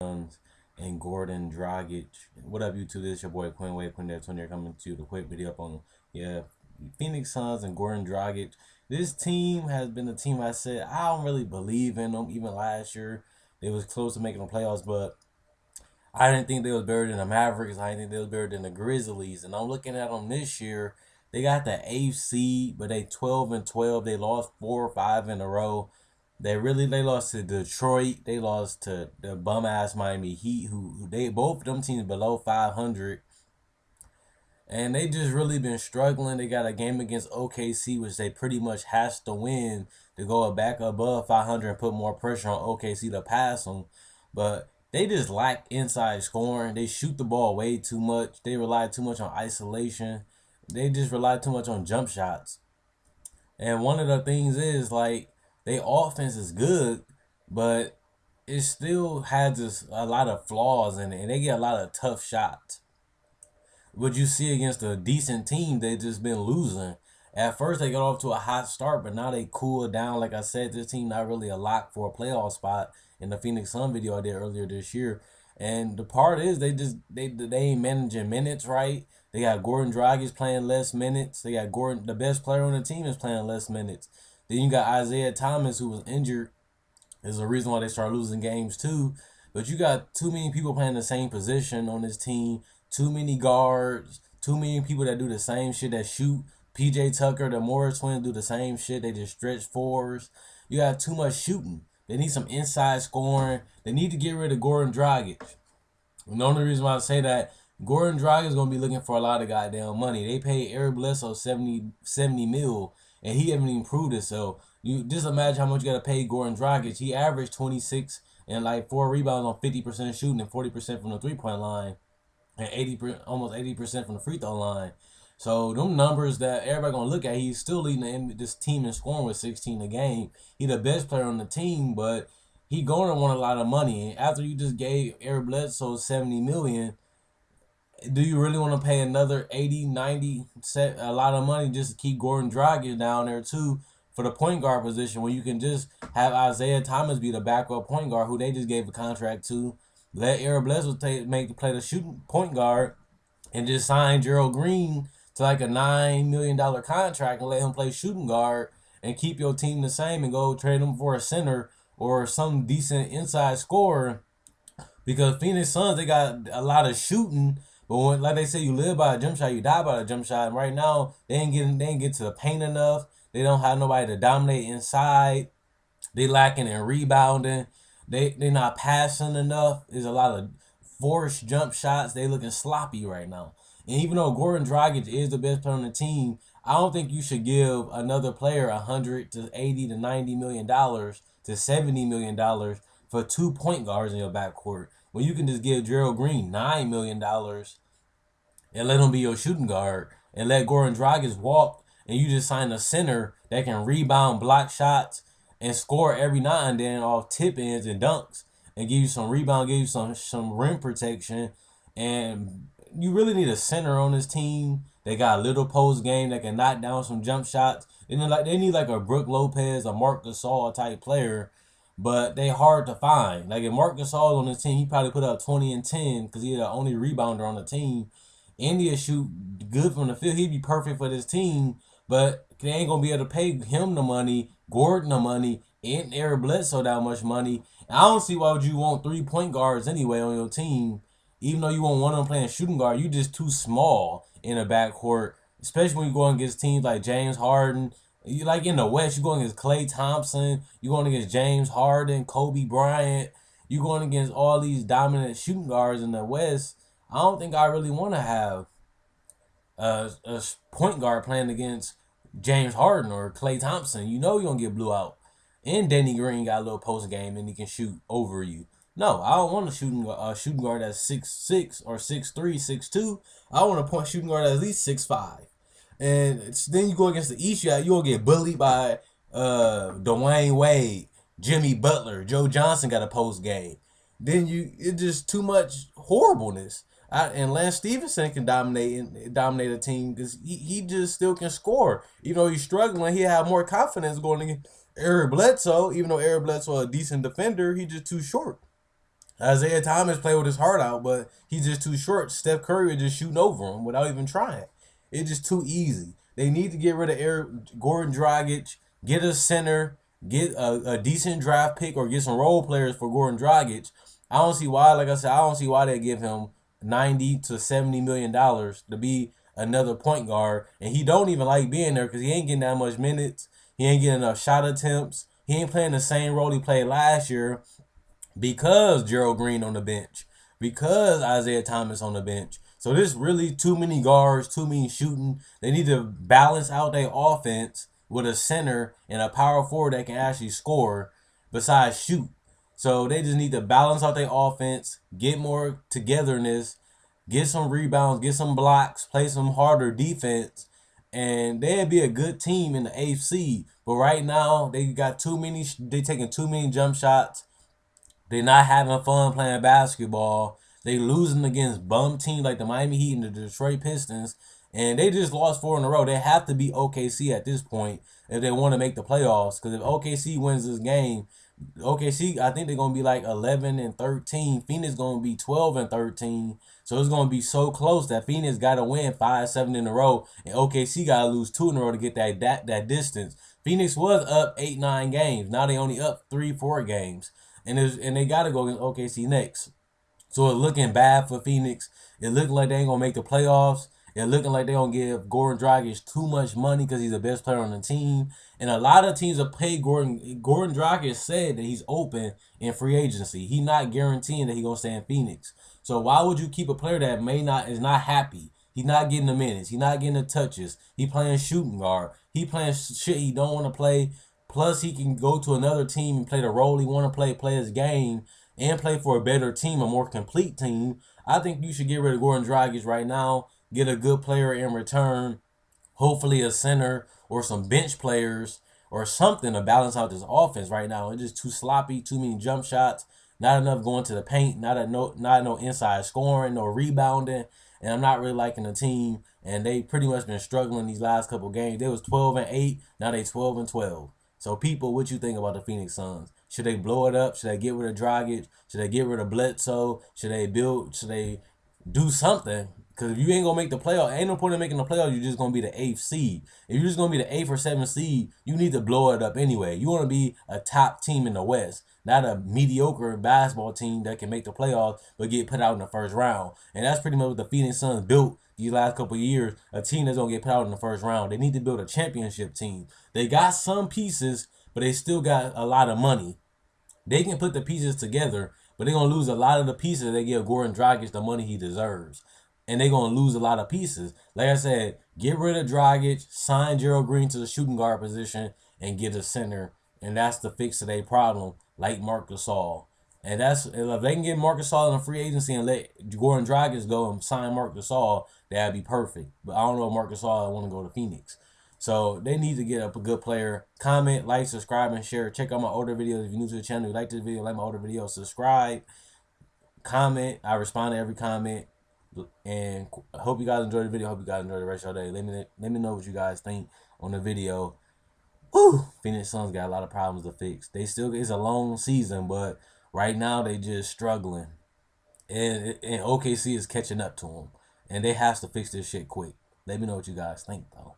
and Goran Dragic. What up, YouTube? This is your boy Quinn Wade, Quinn there, coming to the quick video up on Phoenix Suns and Goran Dragic. This team has been a team I said I don't really believe in them. Even last year, they was close to making the playoffs, but I didn't think they was better than the Mavericks. I didn't think they was better than the Grizzlies. And I'm looking at them this year. They got the 8th seed, but they 12-12. They lost 4 or 5 in a row. They lost to Detroit. They lost to the bum ass Miami Heat, who they both of them teams below 500, and they just really been struggling. They got a game against OKC, which they pretty much has to win to go back above 500 and put more pressure on OKC to pass them. But they just lack inside scoring. They shoot the ball way too much. They rely too much on isolation. They just rely too much on jump shots. And one of the things is like their offense is good, but it still has a lot of flaws in it, and they get a lot of tough shots. What you see against a decent team, they just been losing. At first, they got off to a hot start, but now they cooled down. Like I said, this team not really a lock for a playoff spot in the Phoenix Sun video I did earlier this year. And the part is they ain't managing minutes right. They got Goran Dragic playing less minutes. They got Gordon, the best player on the team, is playing less minutes. Then you got Isaiah Thomas, who was injured. Is the reason why they start losing games too. But you got too many people playing the same position on this team. Too many guards. Too many people that do the same shit that shoot. PJ Tucker, the Morris twins do the same shit. They just stretch fours. You got too much shooting. They need some inside scoring. They need to get rid of Goran Dragic. And the only reason why I say that, Goran Dragic is going to be looking for a lot of goddamn money. They paid Eric Bledsoe 70 mil, and he haven't even proved it. So you just imagine how much you got to pay Goran Dragic. He averaged 26 and like 4 rebounds on 50% shooting and 40% from the three-point line, and almost 80% from the free throw line. So them numbers that everybody gonna look at, he's still leading this team in scoring with 16 a game. He the best player on the team, but he gonna want a lot of money. And after you just gave Eric Bledsoe 70 million, do you really want to pay another 80, 90, a lot of money just to keep Goran Dragic down there too for the point guard position, when you can just have Isaiah Thomas be the backup point guard who they just gave a contract to? Let Eric Bledsoe play the shooting point guard, and just sign Gerald Green to like a $9 million contract and let him play shooting guard and keep your team the same, and go trade him for a center or some decent inside scorer. Because Phoenix Suns, they got a lot of shooting, but when, like they say, you live by a jump shot, you die by a jump shot. And right now, they ain't get to the paint enough. They don't have nobody to dominate inside. They lacking in rebounding. They not passing enough. There's a lot of forced jump shots. They looking sloppy right now. And even though Goran Dragic is the best player on the team, I don't think you should give another player $100 to $80 to $90 million to $70 million for 2 point guards in your backcourt, when you can just give Gerald Green $9 million and let him be your shooting guard, and let Goran Dragic walk, and you just sign a center that can rebound, block shots, and score every now and then off tip ins and dunks, and give you some rebound, give you some rim protection. And you really need a center on this team. They got a little post game that can knock down some jump shots. And then they need like a Brook Lopez, a Marc Gasol type player, but they hard to find. Like if Marc Gasol on the team, he probably put up 20 and 10 because he's the only rebounder on the team. India shoot good from the field. He'd be perfect for this team, but they ain't gonna be able to pay him the money, Gordon the money, and Eric Bledsoe that much money. And I don't see why would you want 3 point guards anyway on your team, even though you want one of them playing shooting guard. You just too small in the backcourt, especially when you go against teams like James Harden. You like in the West, you going against Klay Thompson, you going against James Harden, Kobe Bryant. You going against all these dominant shooting guards in the West. I don't think I really want to have a point guard playing against James Harden or Klay Thompson. You know you're going to get blew out. And Danny Green got a little post game and he can shoot over you. No, I don't want a shooting guard that's 6'6" or 6'3", 6'2". I want a shooting guard that's at least 6'5". And then you go against the East, you'll get bullied by Dwayne Wade, Jimmy Butler, Joe Johnson got a post game. Then it's just too much horribleness. And Lance Stevenson can dominate a team because he just still can score. Even though he's struggling, he have more confidence going against Eric Bledsoe. Even though Eric Bledsoe a decent defender, he just too short. Isaiah Thomas played with his heart out, but he's just too short. Steph Curry is just shooting over him without even trying. It's just too easy. They need to get rid of Goran Dragic, get a center, get a decent draft pick, or get some role players for Goran Dragic. I don't see why, like I said, I don't see why they give him $90 to $70 million to be another point guard, and he don't even like being there because he ain't getting that much minutes. He ain't getting enough shot attempts. He ain't playing the same role he played last year because Gerald Green on the bench, because Isaiah Thomas on the bench. So there's really too many guards, too many shooting. They need to balance out their offense with a center and a power forward that can actually score besides shoot. So they just need to balance out their offense, get more togetherness, get some rebounds, get some blocks, play some harder defense, and they'd be a good team in the AFC. But right now, they got too many. They taking too many jump shots. They're not having fun playing basketball. They losing against bum teams like the Miami Heat and the Detroit Pistons. And they just lost 4 in a row. They have to beat OKC at this point if they want to make the playoffs. Because if OKC wins this game, OKC, I think they're going to be like 11-13. Phoenix going to be 12-13. So it's going to be so close that Phoenix got to win 5-7 in a row. And OKC got to lose 2 in a row to get that distance. Phoenix was up 8-9 games. Now they only up 3-4 games. And they got to go against OKC next. So it's looking bad for Phoenix. It looking like they ain't going to make the playoffs. It looking like they don't give Goran Dragic too much money because he's the best player on the team. And a lot of teams have paid Goran. Goran Dragic said that he's open in free agency. He's not guaranteeing that he's going to stay in Phoenix. So why would you keep a player that is not happy? He's not getting the minutes. He's not getting the touches. He playing shooting guard. He playing shit he don't want to play. Plus, he can go to another team and play the role he want to play his game, and play for a better team, a more complete team. I think you should get rid of Goran Dragic right now, get a good player in return, hopefully a center or some bench players or something to balance out this offense right now. It's just too sloppy, too many jump shots, not enough going to the paint, not no inside scoring, no rebounding, and I'm not really liking the team. And they pretty much been struggling these last couple games. They was 12-8, now they 12-12. So people, what you think about the Phoenix Suns? Should they blow it up? Should they get rid of Dragic? Should they get rid of Bledsoe? Should they do something? Because if you ain't gonna make the playoff, ain't no point in making the playoff. You're just gonna be the 8th seed. If you're just gonna be the 8th or 7th seed, you need to blow it up anyway. You want to be a top team in the West, not a mediocre basketball team that can make the playoffs but get put out in the first round. And that's pretty much what the Phoenix Suns built these last couple of years. A team that's gonna get put out in the first round. They need to build a championship team. They got some pieces, but they still got a lot of money. They can put the pieces together, but they're going to lose a lot of the pieces. They give Goran Dragic the money he deserves. And they're going to lose a lot of pieces. Like I said, get rid of Dragic, sign Gerald Green to the shooting guard position, and get a center. And that's the fix to their problem, like Marc Gasol. And that's if they can get Marc Gasol in a free agency and let Goran Dragic go and sign Marc Gasol, that'd be perfect. But I don't know if Marc Gasol want to go to Phoenix. So they need to get up a good player. Comment, like, subscribe, and share. Check out my older videos. If you're new to the channel, if you like this video, like my older videos, subscribe, comment. I respond to every comment. And I hope you guys enjoyed the video. I hope you guys enjoyed the rest of your day. Let me know what you guys think on the video. Whew, Phoenix Suns got a lot of problems to fix. It's a long season, but right now they just struggling. And OKC is catching up to them. And they have to fix this shit quick. Let me know what you guys think, though.